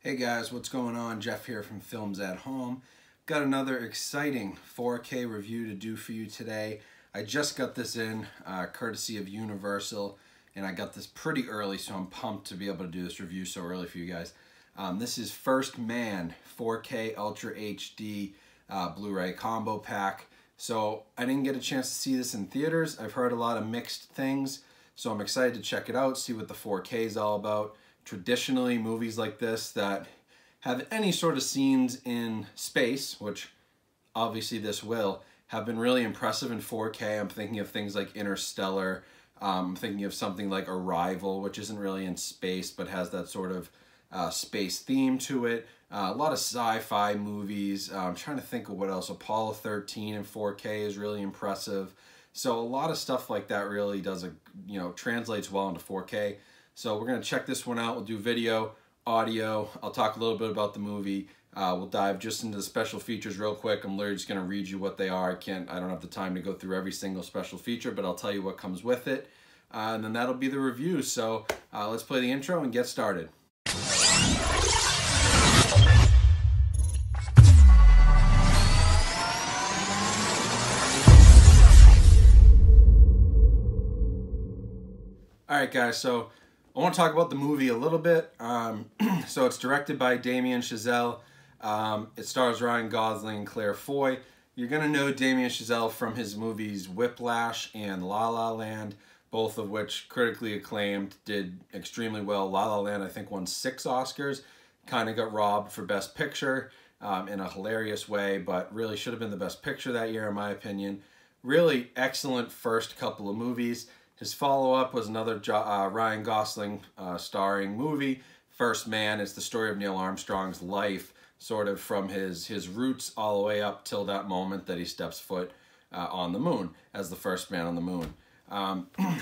Hey guys, what's going on? Jeff here from Films at Home. Got another exciting 4K review to do for you today. I just got this in courtesy of Universal, and I got this pretty early, so I'm pumped to be able to do this review so early for you guys. This is First Man 4K Ultra HD Blu-ray combo pack. So I didn't get a chance to see this in theaters. I've heard a lot of mixed things, so I'm excited to check it out, see what the 4K is all about. Traditionally, movies like this that have any sort of scenes in space, which obviously this will, have been really impressive in 4K. I'm thinking of things like Interstellar. I'm thinking of something like Arrival, which isn't really in space, but has that sort of space theme to it. A lot of sci-fi movies. I'm trying to think of what else. Apollo 13 in 4K is really impressive. So a lot of stuff like that really does, translates well into 4K. So we're going to check this one out. We'll do video, audio. I'll talk a little bit about the movie. We'll dive just into the special features real quick. I'm literally just going to read you what they are. I don't have the time to go through every single special feature, but I'll tell you what comes with it. And then that'll be the review. So let's play the intro and get started. All right, guys, so I want to talk about the movie a little bit. So it's directed by Damien Chazelle. It stars Ryan Gosling and Claire Foy. You're going to know Damien Chazelle from his movies Whiplash and La La Land, both of which critically acclaimed, did extremely well. La La Land, I think, won 6 Oscars. Kind of got robbed for Best Picture in a hilarious way, but really should have been the Best Picture that year, in my opinion. Really excellent first couple of movies. His follow-up was another Ryan Gosling starring movie, First Man. It's the story of Neil Armstrong's life, sort of from his roots all the way up till that moment that he steps foot on the moon as the first man on the moon.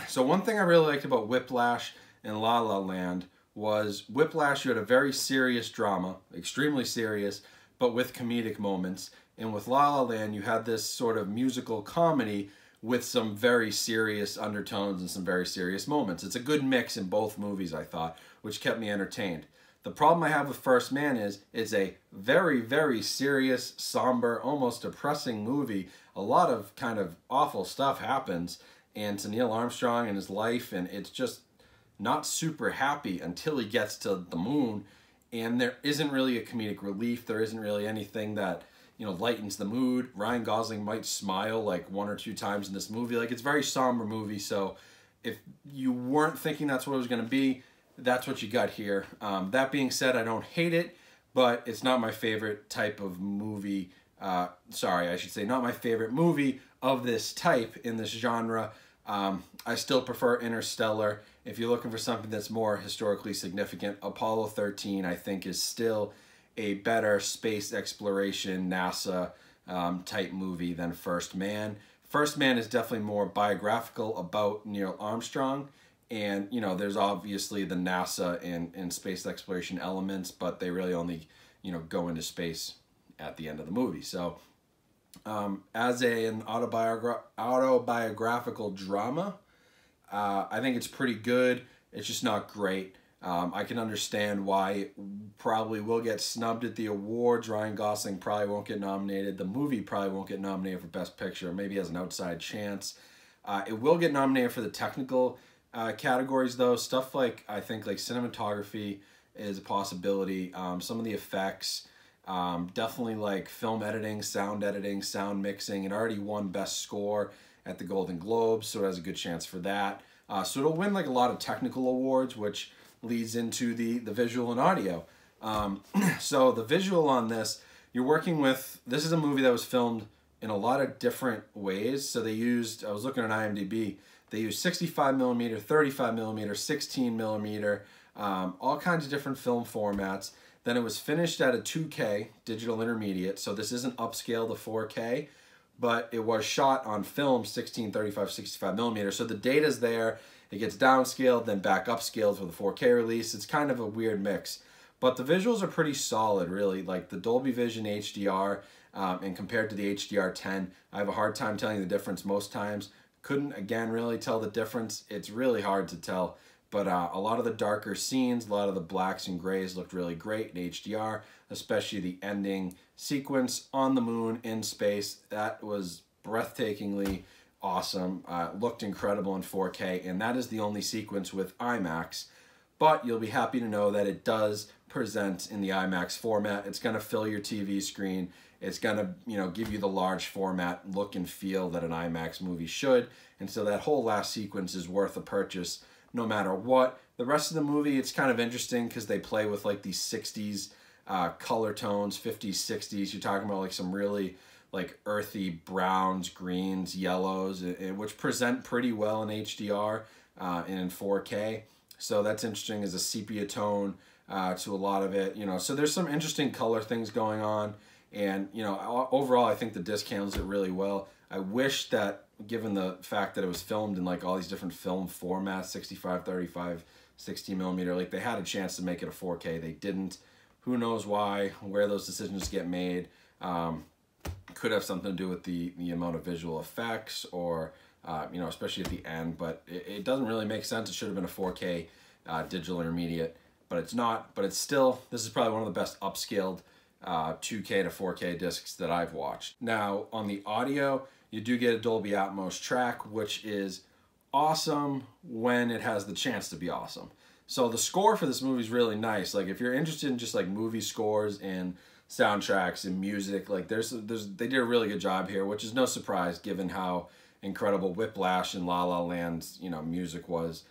So one thing I really liked about Whiplash and La La Land was Whiplash, you had a very serious drama, extremely serious, but with comedic moments. And with La La Land, you had this sort of musical comedy with some very serious undertones and some very serious moments. It's a good mix in both movies, I thought, which kept me entertained. The problem I have with First Man is it's a very, very serious, somber, almost depressing movie. A lot of kind of awful stuff happens and to Neil Armstrong and his life, and it's just not super happy until he gets to the moon, and there isn't really a comedic relief. There isn't really anything that lightens the mood. Ryan Gosling might smile like 1 or 2 times in this movie. Like, it's a very somber movie, so if you weren't thinking that's what it was going to be, that's what you got here. That being said, I don't hate it, but it's not my favorite type of movie. Sorry, I should say not my favorite movie of this type in this genre. I still prefer Interstellar. If you're looking for something that's more historically significant, Apollo 13, I think, is still a better space exploration NASA type movie than First Man. First Man is definitely more biographical about Neil Armstrong, and there's obviously the NASA and space exploration elements, but they really only go into space at the end of the movie. So as an autobiographical drama, I think it's pretty good. It's just not great. I can understand why it probably will get snubbed at the awards. Ryan Gosling probably won't get nominated. The movie probably won't get nominated for Best Picture. Maybe has an outside chance. It will get nominated for the technical categories, though. Stuff like, I think, like cinematography is a possibility. Some of the effects, definitely like film editing, sound mixing. It already won Best Score at the Golden Globes, so it has a good chance for that. So it'll win like a lot of technical awards, which leads into the visual and audio. So the visual on this, you're working with, this is a movie that was filmed in a lot of different ways. So they used, I was looking at IMDb, they used 65 millimeter, 35 millimeter, 16 millimeter, all kinds of different film formats. Then it was finished at a 2K digital intermediate. So this isn't upscale to 4K, but it was shot on film 16, 35, 65 millimeter. So the data's there. It gets downscaled, then back upscaled for the 4K release. It's kind of a weird mix. But the visuals are pretty solid, really. Like the Dolby Vision HDR, and compared to the HDR10, I have a hard time telling the difference most times. Couldn't, again, really tell the difference. It's really hard to tell. But a lot of the darker scenes, a lot of the blacks and grays looked really great in HDR, especially the ending sequence on the moon in space. That was breathtakingly awesome. Looked incredible in 4K, and that is the only sequence with IMAX. But you'll be happy to know that it does present in the IMAX format. It's going to fill your TV screen. It's going to, you know, give you the large format look and feel that an IMAX movie should. And so that whole last sequence is worth a purchase no matter what. The rest of the movie, it's kind of interesting because they play with like these 60s color tones, 50s, 60s. You're talking about like some really like earthy browns, greens, yellows, which present pretty well in HDR and in 4K. So that's interesting as a sepia tone to a lot of it, you know. So there's some interesting color things going on. And, you know, overall, I think the disc handles it really well. I wish that, given the fact that it was filmed in like all these different film formats, 65, 35, 60 millimeter, like they had a chance to make it a 4K. They didn't. Who knows why, where those decisions get made. Could have something to do with the amount of visual effects or, you know, especially at the end. But it doesn't really make sense. It should have been a 4K digital intermediate, but it's not. But it's still, this is probably one of the best upscaled 2K to 4K discs that I've watched. Now, on the audio, you do get a Dolby Atmos track, which is awesome when it has the chance to be awesome. So the score for this movie is really nice. Like if you're interested in just like movie scores and soundtracks and music, like they did a really good job here, which is no surprise given how incredible Whiplash and La La Land's, you know, music was.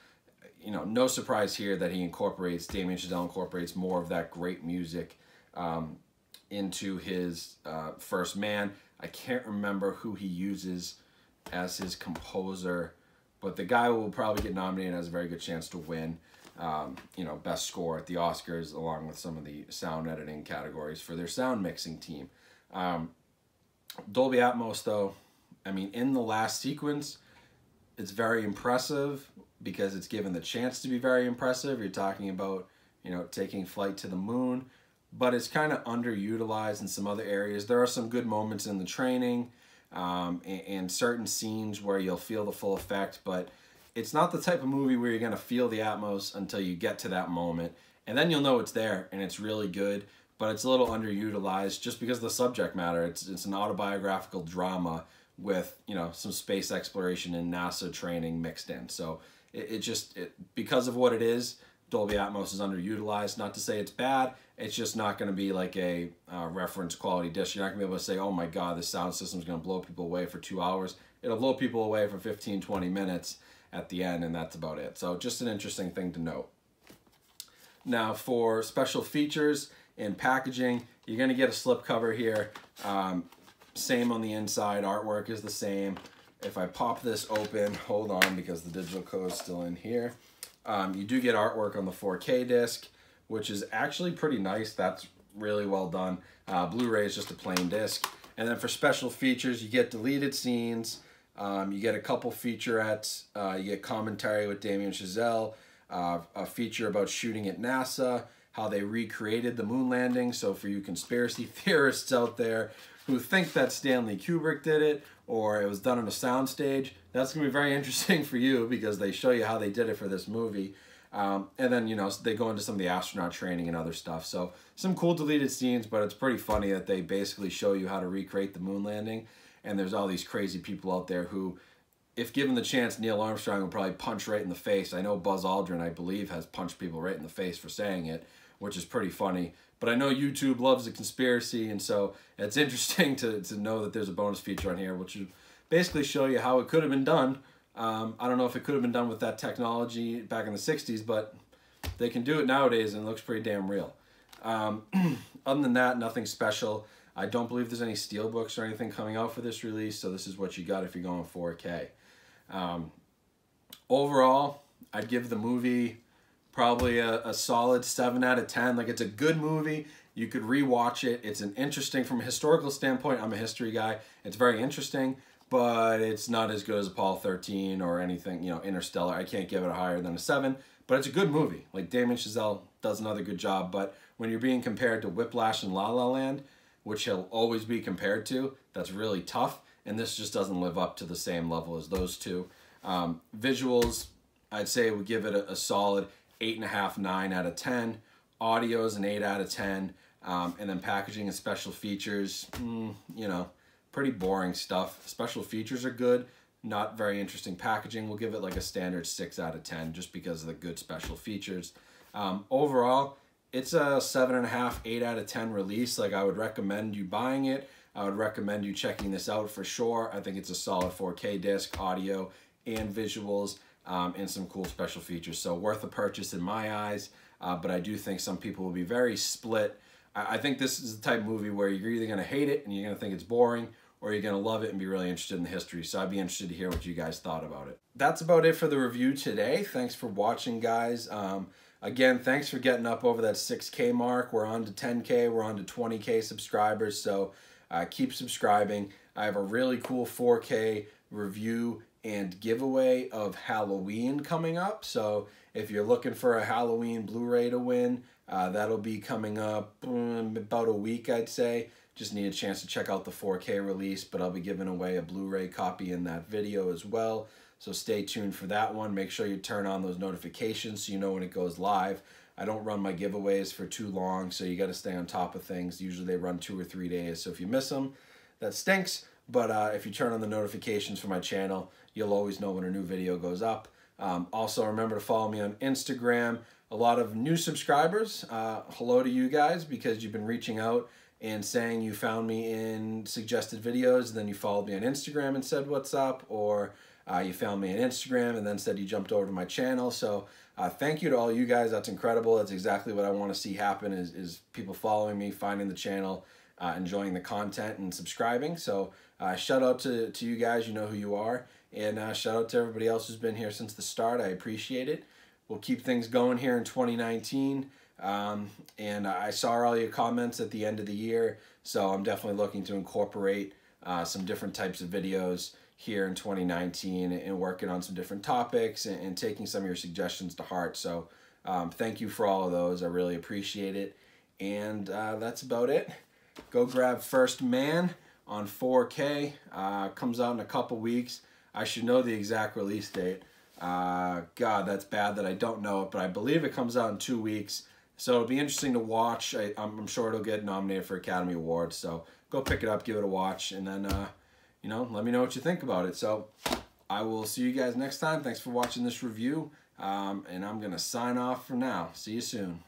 You know, no surprise here that Damien Chazelle incorporates more of that great music into his First Man. I can't remember who he uses as his composer, but the guy will probably get nominated and has a very good chance to win, you know, best score at the Oscars, along with some of the sound editing categories for their sound mixing team. Dolby Atmos, though, I mean, in the last sequence, it's very impressive because it's given the chance to be very impressive. You're talking about, you know, taking flight to the moon, but it's kind of underutilized in some other areas. There are some good moments in the training and certain scenes where you'll feel the full effect, but it's not the type of movie where you're going to feel the Atmos until you get to that moment. And then you'll know it's there and it's really good, but it's a little underutilized just because of the subject matter. It's an autobiographical drama with, you know, some space exploration and NASA training mixed in. So because of what it is, Dolby Atmos is underutilized. Not to say it's bad, it's just not going to be like a reference quality disc. You're not going to be able to say, oh my God, this sound system is going to blow people away for 2 hours. It'll blow people away for 15, 20 minutes at the end, and that's about it. So just an interesting thing to note. Now for special features and packaging, you're going to get a slipcover here. Same on the inside, artwork is the same. If I pop this open, hold on because the digital code is still in here. You do get artwork on the 4K disc, which is actually pretty nice. That's really well done. Blu-ray is just a plain disc. And then for special features, you get deleted scenes. You get a couple featurettes. You get commentary with Damien Chazelle, a feature about shooting at NASA, how they recreated the moon landing. So for you conspiracy theorists out there who think that Stanley Kubrick did it or it was done on a soundstage, that's going to be very interesting for you because they show you how they did it for this movie. And then, you know, they go into some of the astronaut training and other stuff. So some cool deleted scenes, but it's pretty funny that they basically show you how to recreate the moon landing. And there's all these crazy people out there who, if given the chance, Neil Armstrong would probably punch right in the face. I know Buzz Aldrin, I believe, has punched people right in the face for saying it, which is pretty funny. But I know YouTube loves a conspiracy, and so it's interesting to know that there's a bonus feature on here, which will basically show you how it could have been done. I don't know if it could have been done with that technology back in the 60s, but they can do it nowadays, and it looks pretty damn real. Other than that, nothing special. I don't believe there's any steelbooks or anything coming out for this release, so this is what you got if you're going 4K. Overall, I'd give the movie probably a solid 7 out of 10. Like, it's a good movie. You could rewatch it. It's an interesting, from a historical standpoint, I'm a history guy. It's very interesting, but it's not as good as Apollo 13 or anything, you know, Interstellar. I can't give it a higher than a 7, but it's a good movie. Like, Damien Chazelle does another good job, but when you're being compared to Whiplash and La La Land, which he'll always be compared to, that's really tough, and this just doesn't live up to the same level as those two. Visuals, I'd say it would give it a solid 8.5, 9 out of 10. Audio is an 8 out of 10. And then packaging and special features, you know, pretty boring stuff. Special features are good, not very interesting packaging. We'll give it like a standard 6 out of 10 just because of the good special features. Overall, it's a 7.5, 8 out of 10 release. Like, I would recommend you buying it. I would recommend you checking this out for sure. I think it's a solid 4K disc, audio and visuals, and some cool special features. So worth a purchase in my eyes, but I do think some people will be very split. I think this is the type of movie where you're either going to hate it and you're going to think it's boring, or you're going to love it and be really interested in the history. So I'd be interested to hear what you guys thought about it. That's about it for the review today. Thanks for watching, guys. Again, thanks for getting up over that 6K mark. We're on to 10K. We're on to 20K subscribers. So keep subscribing. I have a really cool 4K review and giveaway of Halloween coming up. So if you're looking for a Halloween Blu-ray to win, that'll be coming up about a week, I'd say. Just need a chance to check out the 4K release, but I'll be giving away a Blu-ray copy in that video as well. So stay tuned for that one. Make sure you turn on those notifications so you know when it goes live. I don't run my giveaways for too long, so you got to stay on top of things. Usually they run 2 or 3 days, so if you miss them, that stinks. But if you turn on the notifications for my channel, you'll always know when a new video goes up. Also, remember to follow me on Instagram. A lot of new subscribers. Hello to you guys, because you've been reaching out and saying you found me in suggested videos, and then you followed me on Instagram and said what's up, or you found me on Instagram and then said you jumped over to my channel. So thank you to all you guys. That's incredible. That's exactly what I want to see happen, is people following me, finding the channel, enjoying the content, and subscribing. So shout out to you guys. You know who you are. And shout out to everybody else who's been here since the start. I appreciate it. We'll keep things going here in 2019. And I saw all your comments at the end of the year, so I'm definitely looking to incorporate some different types of videos here in 2019 and working on some different topics and taking some of your suggestions to heart. So thank you for all of those. I really appreciate it. And that's about it. Go grab First Man on 4K. Comes out in a couple weeks. I should know the exact release date. God, that's bad that I don't know it, but I believe it comes out in 2 weeks. So it'll be interesting to watch. I'm sure it'll get nominated for Academy Awards. So go pick it up, give it a watch, and then, you know, let me know what you think about it. So I will see you guys next time. Thanks for watching this review, and I'm going to sign off for now. See you soon.